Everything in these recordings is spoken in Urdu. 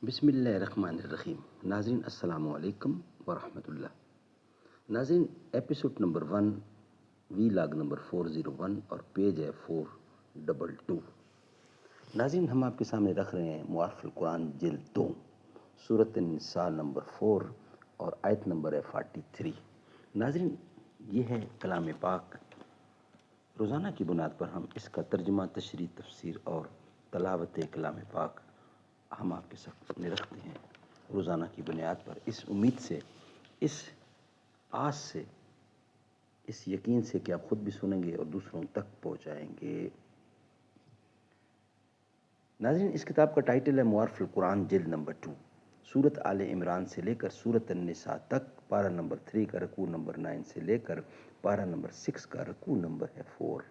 بسم اللہ الرحمن الرحیم۔ ناظرین السلام علیکم ورحمۃ اللہ۔ ناظرین ایپیسوڈ نمبر 1 وی لاگ نمبر 401 اور پیج ہے 422۔ ناظرین ہم آپ کے سامنے رکھ رہے ہیں معارف القرآن جلد 2 سورۃ النساء نمبر 4 اور آیت نمبر ہے 43۔ ناظرین یہ ہے کلام پاک۔ روزانہ کی بنیاد پر ہم اس کا ترجمہ، تشریح، تفسیر اور تلاوت کلام پاک ہم آپ کے سامنے رکھتے ہیں روزانہ کی بنیاد پر، اس امید سے، اس آس سے، اس یقین سے کہ آپ خود بھی سنیں گے اور دوسروں تک پہنچائیں گے۔ ناظرین اس کتاب کا ٹائٹل ہے معارف القرآن جلد نمبر 2، سورۃ آل عمران سے لے کر سورۃ النساء تک، پارہ نمبر 3 کا رکوع نمبر 9 سے لے کر پارہ نمبر 6 کا رکوع نمبر ہے 4۔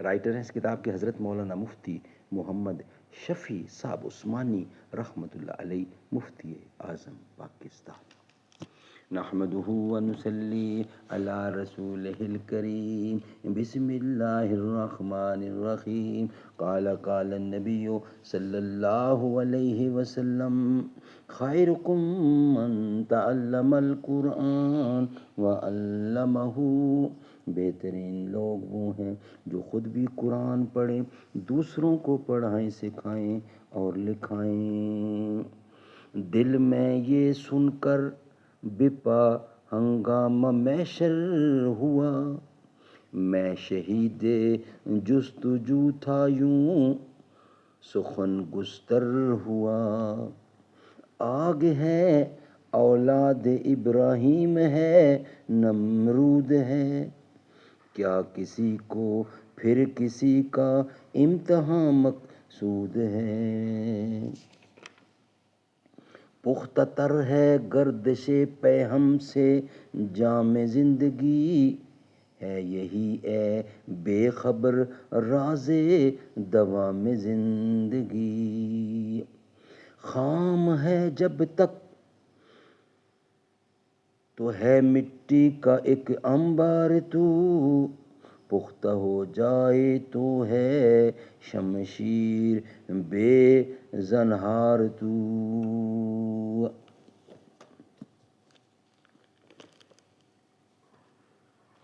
رائٹر ہیں اس کتاب کے حضرت مولانا مفتی محمد شفیع صاحب عثمانی رحمۃ اللہ علیہ، مفتی اعظم پاکستان۔ نحمده ونصلي على رسوله الكريم بسم الله الرحمن الرحيم قال النبي صلى الله عليه وسلم خيركم من تعلم القرآن وعلمه۔ بہترین لوگ وہ ہیں جو خود بھی قرآن پڑھیں، دوسروں کو پڑھائیں، سکھائیں اور لکھائیں۔ دل میں یہ سن کر بپا ہنگامہ محشر ہوا، میں شہید جستجو تھا یوں سخن گستر ہوا۔ آگ ہے اولاد ابراہیم ہے نمرود ہے، کیا کسی کو پھر کسی کا امتحان مقصود ہے۔ پختہ تر ہے گردش پیہم سے جام زندگی، ہے یہی اے بے خبر راز دوام زندگی۔ خام ہے جب تک تو ہے مٹی کا ایک انبار تو، پختہ ہو جائے تو ہے شمشیر بے زنہار تو۔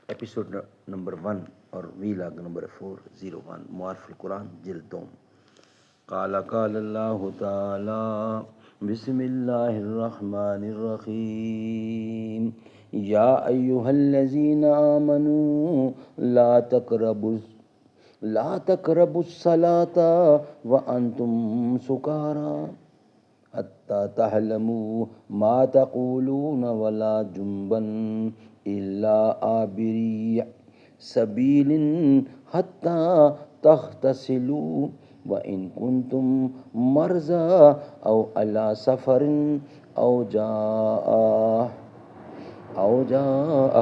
ایپیسوڈ نمبر 1 اور وی لاگ نمبر 401 معارف القرآن جلد 2۔ قال اللہ تعالی بسم اللہ الرحمن الرحیم یا ایہا الذین آمنوا لا تقربوا الصلاة وانتم سکارى حتی تعلموا ما تقولون ولا جنبا الا عابری سبیل حتی تغتسلوا وَإِن كُنتُم مَّرْضَىٰ أَوْ عَلَىٰ سَفَرٍ أَوْ جَاءَ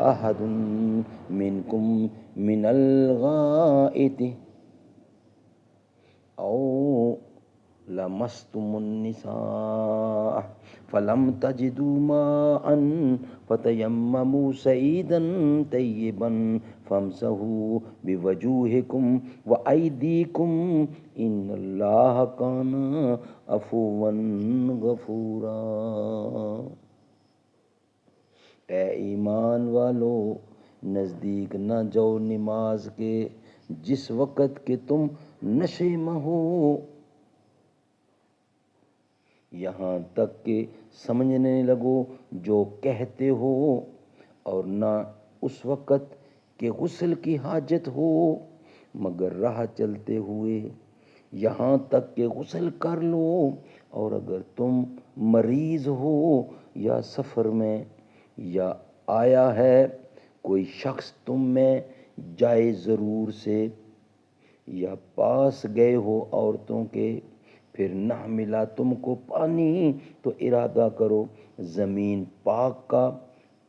أَحَدٌ مِّنكُم مِّنَ الْغَائِطِ أَوْ لَمَسْتُمُ النِّسَاءَ فَلَمْ تَجِدُوا مَاءً فَتَيَمَّمُوا صَعِيدًا طَيِّبًا فَامْسَحُوا بِوُجُوهِكُمْ وَأَيْدِيكُمْ إِنَّ اللَّهَ كَانَ عَفُوًّا غَفُورًا۔ اے ایمان والو، نزدیک نہ جاؤ نماز کے جس وقت کہ تم نشے میں ہو، یہاں تک کہ سمجھنے لگو جو کہتے ہو، اور نہ اس وقت کہ غسل کی حاجت ہو مگر راہ چلتے ہوئے، یہاں تک کہ غسل کر لو، اور اگر تم مریض ہو یا سفر میں، یا آیا ہے کوئی شخص تم میں جائے ضرور سے، یا پاس گئے ہو عورتوں کے، پھر نہ ملا تم کو پانی تو ارادہ کرو زمین پاک کا،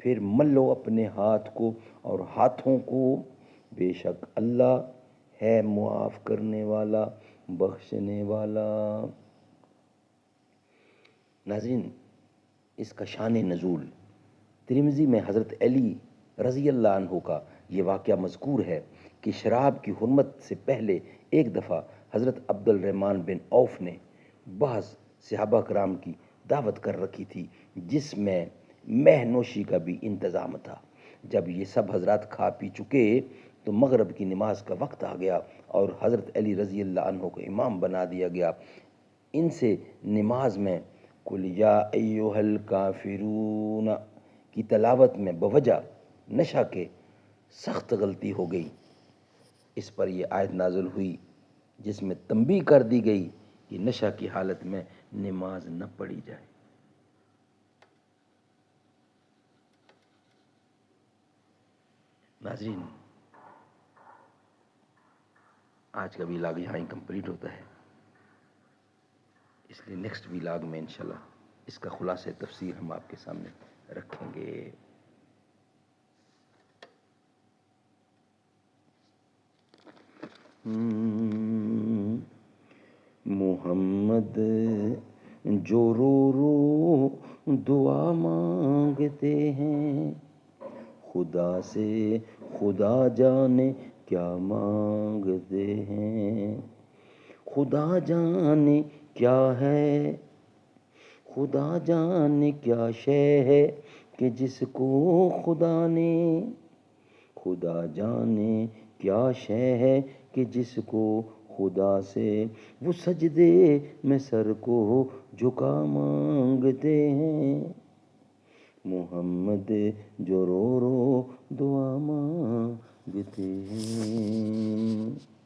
پھر ملو اپنے ہاتھ کو اور ہاتھوں کو، بے شک اللہ ہے معاف کرنے والا، بخشنے والا۔ ناظرین اس کا شان نزول ترمذی میں حضرت علی رضی اللہ عنہ کا یہ واقعہ مذکور ہے کہ شراب کی حرمت سے پہلے ایک دفعہ حضرت عبد الرحمن بن عوف نے بعض صحابہ کرام کی دعوت کر رکھی تھی جس میں مہ نوشی کا بھی انتظام تھا۔ جب یہ سب حضرات کھا پی چکے تو مغرب کی نماز کا وقت آ گیا اور حضرت علی رضی اللہ عنہ کو امام بنا دیا گیا۔ ان سے نماز میں قل یا ایھا الکافرون کی تلاوت میں بوجہ نشہ کے سخت غلطی ہو گئی۔ اس پر یہ آیت نازل ہوئی جس میں تنبیہ کر دی گئی کہ نشہ کی حالت میں نماز نہ پڑھی جائے۔ ناظرین، آج کا ویلاگ یہاں ہی کمپلیٹ ہوتا ہے، اس لیے نیکسٹ ویلاگ میں انشاءاللہ اس کا خلاصہ تفسیر ہم آپ کے سامنے رکھیں گے۔ محمد جو رو رو دعا مانگتے ہیں، خدا سے خدا جانے کیا مانگتے ہیں۔ خدا جانے کیا ہے، خدا جانے کیا شے ہے کہ جس کو خدا نے، خدا جانے کیا شے ہے کہ جس کو خدا سے وہ سجدے میں سر کو جھکا مانگتے ہیں۔ محمد جو رو رو دعا مانگتے ہیں۔